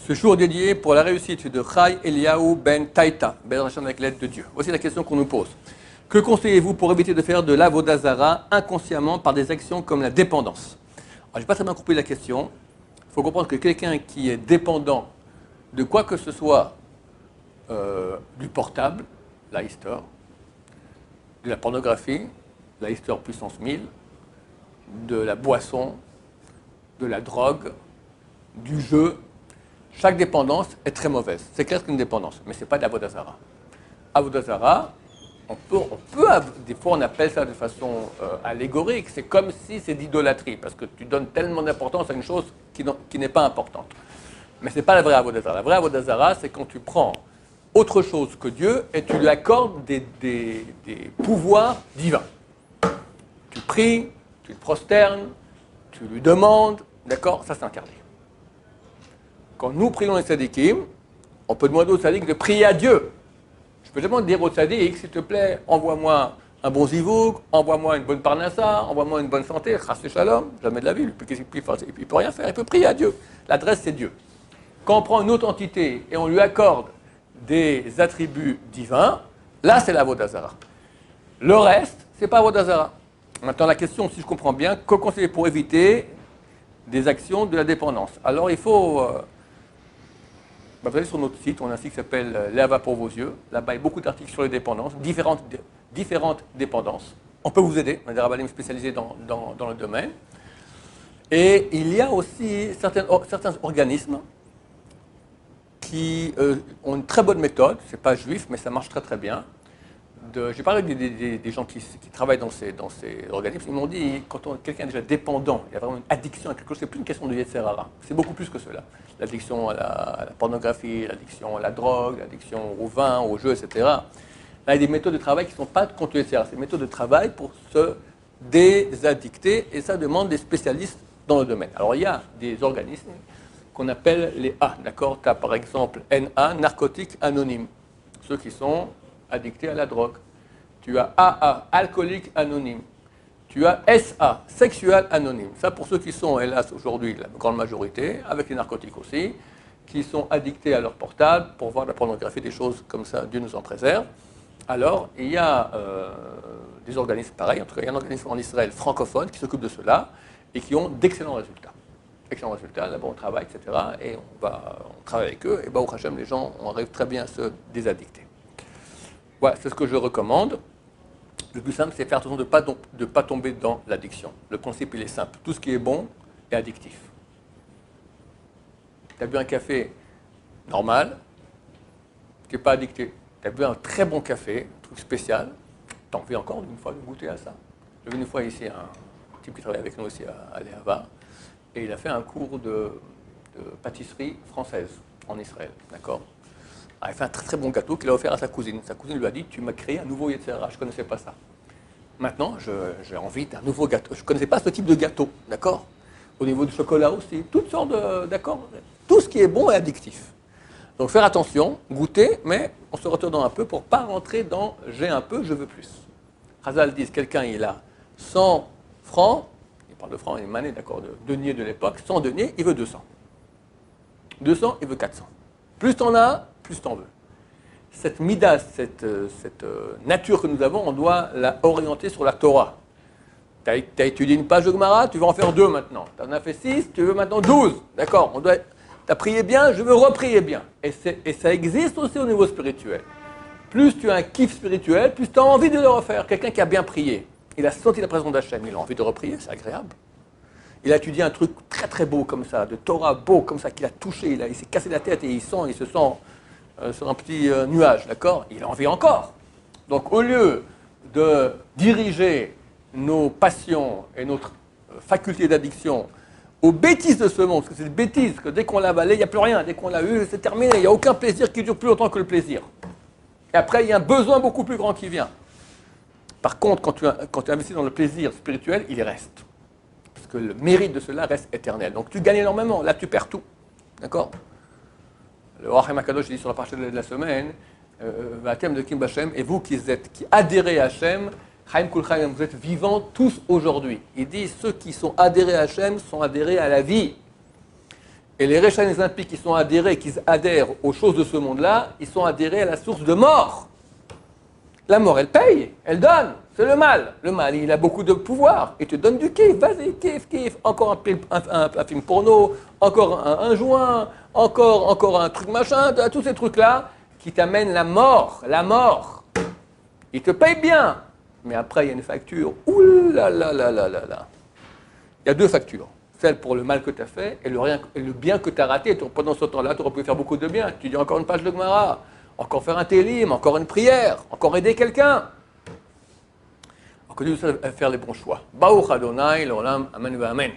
Ce jour dédié pour la réussite de Chai Eliaou Ben Taïta, Ben Hachem avec l'aide de Dieu. Voici la question qu'on nous pose. Que conseillez-vous pour éviter de faire de l'avodah zara inconsciemment par des actions comme la dépendance? Alors, je n'ai pas très bien compris la question. Il faut comprendre que quelqu'un qui est dépendant de quoi que ce soit, du portable, la Easter, de la pornographie, la Easter puissance 1000, de la boisson, de la drogue, du jeu, chaque dépendance est très mauvaise. C'est clair qu'une dépendance, mais ce n'est pas de l'avodah zara. Avodah zara, des fois on appelle ça de façon allégorique, c'est comme si c'est d'idolâtrie, parce que tu donnes tellement d'importance à une chose qui n'est pas importante. Mais ce n'est pas la vraie avodah zara. La vraie avodah zara, c'est quand tu prends autre chose que Dieu et tu lui accordes des pouvoirs divins. Tu pries, tu te prosternes, tu lui demandes, d'accord? Ça c'est interdit. Quand nous prions les tzadikim, on peut demander aux tzadikim de prier à Dieu. Je peux demander dire au tzadik, s'il te plaît, envoie-moi un bon zivouk, envoie-moi une bonne parnassa, envoie-moi une bonne santé, chassé shalom, jamais de la vie, il ne peut rien faire, il peut prier à Dieu. L'adresse c'est Dieu. Quand on prend une autre entité et on lui accorde des attributs divins, là c'est l'avodah zara. Le reste, c'est pas avodah zara. Maintenant la question, si je comprends bien, que conseiller pour éviter des actions de la dépendance? Alors il faut... vous allez sur notre site, on a un site qui s'appelle Léava pour vos yeux. Là-bas, il y a beaucoup d'articles sur les dépendances, différentes dépendances. On peut vous aider, on a des rabbinim spécialisés dans le domaine. Et il y a aussi certains organismes qui ont une très bonne méthode, ce n'est pas juif, mais ça marche très très bien. J'ai parlé des gens qui travaillent dans ces organismes, ils m'ont dit, quand quelqu'un est déjà dépendant, il y a vraiment une addiction à quelque chose, c'est plus une question de Yetzer Hara, c'est beaucoup plus que cela. L'addiction à la pornographie, l'addiction à la drogue, l'addiction au vin, au jeu, etc. Là, il y a des méthodes de travail qui ne sont pas contre Yetzer Hara, c'est des méthodes de travail pour se désaddicter, et ça demande des spécialistes dans le domaine. Alors, il y a des organismes qu'on appelle les A, d'accord? Tu as par exemple NA, Narcotiques Anonymes, ceux qui sont addictés à la drogue. Tu as AA, alcoolique anonyme. Tu as SA, sexuel anonyme. Ça pour ceux qui sont, hélas, aujourd'hui, la grande majorité, avec les narcotiques aussi, qui sont addictés à leur portable pour voir la pornographie, des choses comme ça, Dieu nous en préserve. Alors, il y a des organismes pareils, en tout cas, il y a un organisme en Israël francophone qui s'occupe de cela et qui ont d'excellents résultats. Excellents résultats, là-bas on travaille, etc. Et on travaille avec eux, et au Hachem, les gens arrivent très bien à se désaddicter. Voilà, c'est ce que je recommande. Le plus simple, c'est faire attention de ne pas tomber dans l'addiction. Le principe, il est simple. Tout ce qui est bon est addictif. Tu as bu un café normal, tu n'es pas addicté. Tu as bu un très bon café, un truc spécial, tu as envie encore une fois de goûter à ça. J'ai vu une fois ici un type qui travaille avec nous aussi à Léava, et il a fait un cours de pâtisserie française en Israël, d'accord? Il a fait un très très bon gâteau qu'il a offert à sa cousine. Sa cousine lui a dit, tu m'as créé un nouveau Yetzer Hara, je ne connaissais pas ça. Maintenant, j'ai envie d'un nouveau gâteau. Je ne connaissais pas ce type de gâteau, d'accord? Au niveau du chocolat aussi, toutes sortes de, d'accord? Tout ce qui est bon est addictif. Donc faire attention, goûter, mais on se retourne un peu pour ne pas rentrer dans j'ai un peu, je veux plus. Chazal dit, quelqu'un il a 100 francs, il parle de francs, il est mané, d'accord, de deniers de l'époque, 100 deniers, il veut 200. 200, il veut 400. Plus t'en as, plus t'en veux. Cette midas, cette nature que nous avons, on doit la orienter sur la Torah. Tu as étudié une page de Gemara, tu veux en faire 2 maintenant. Tu en as fait 6, tu veux maintenant 12. D'accord? Tu as prié bien, je veux reprier bien. Et ça existe aussi au niveau spirituel. Plus tu as un kiff spirituel, plus tu as envie de le refaire. Quelqu'un qui a bien prié, il a senti la présence d'Hachem, il a envie de reprier, c'est agréable. Il a étudié un truc très très beau comme ça, de Torah beau comme ça, qu'il a touché, il s'est cassé la tête et il se sent sur un petit nuage, d'accord? Il a envie encore. Donc au lieu de diriger nos passions et notre faculté d'addiction aux bêtises de ce monde, parce que c'est des bêtises, que dès qu'on l'a avalé, il n'y a plus rien, dès qu'on l'a eu, c'est terminé, il n'y a aucun plaisir qui dure plus longtemps que le plaisir. Et après, il y a un besoin beaucoup plus grand qui vient. Par contre, quand tu investis dans le plaisir spirituel, il reste. Parce que le mérite de cela reste éternel. Donc tu gagnes énormément, là tu perds tout. D'accord? Le Rachem Akadosh dit sur la partie de la semaine, Vatem de Kim Bachem, et vous qui adhérez à Hachem, Chaim Kul Chaim, vous êtes vivants tous aujourd'hui. Il dit ceux qui sont adhérés à Hachem sont adhérés à la vie. Et les Réchaim les impies qui sont adhérés, qui adhèrent aux choses de ce monde-là, ils sont adhérés à la source de mort. La mort, elle paye, elle donne. C'est le mal. Le mal, il a beaucoup de pouvoir. Il te donne du kiff. Vas-y, kiff. Encore un film porno, encore un joint, encore un truc machin, tous ces trucs-là qui t'amènent la mort. La mort. Il te paye bien. Mais après, il y a une facture. Ouh là là là là là là. Il y a deux factures. Celle pour le mal que tu as fait et le bien que tu as raté. Pendant ce temps-là, tu aurais pu faire beaucoup de bien. Tu dis encore une page de Gemara, encore faire un télim, encore une prière, encore aider quelqu'un. Alors que Dieu sait faire les bons choix. Baruch Adonai, l'olam, amen, amen.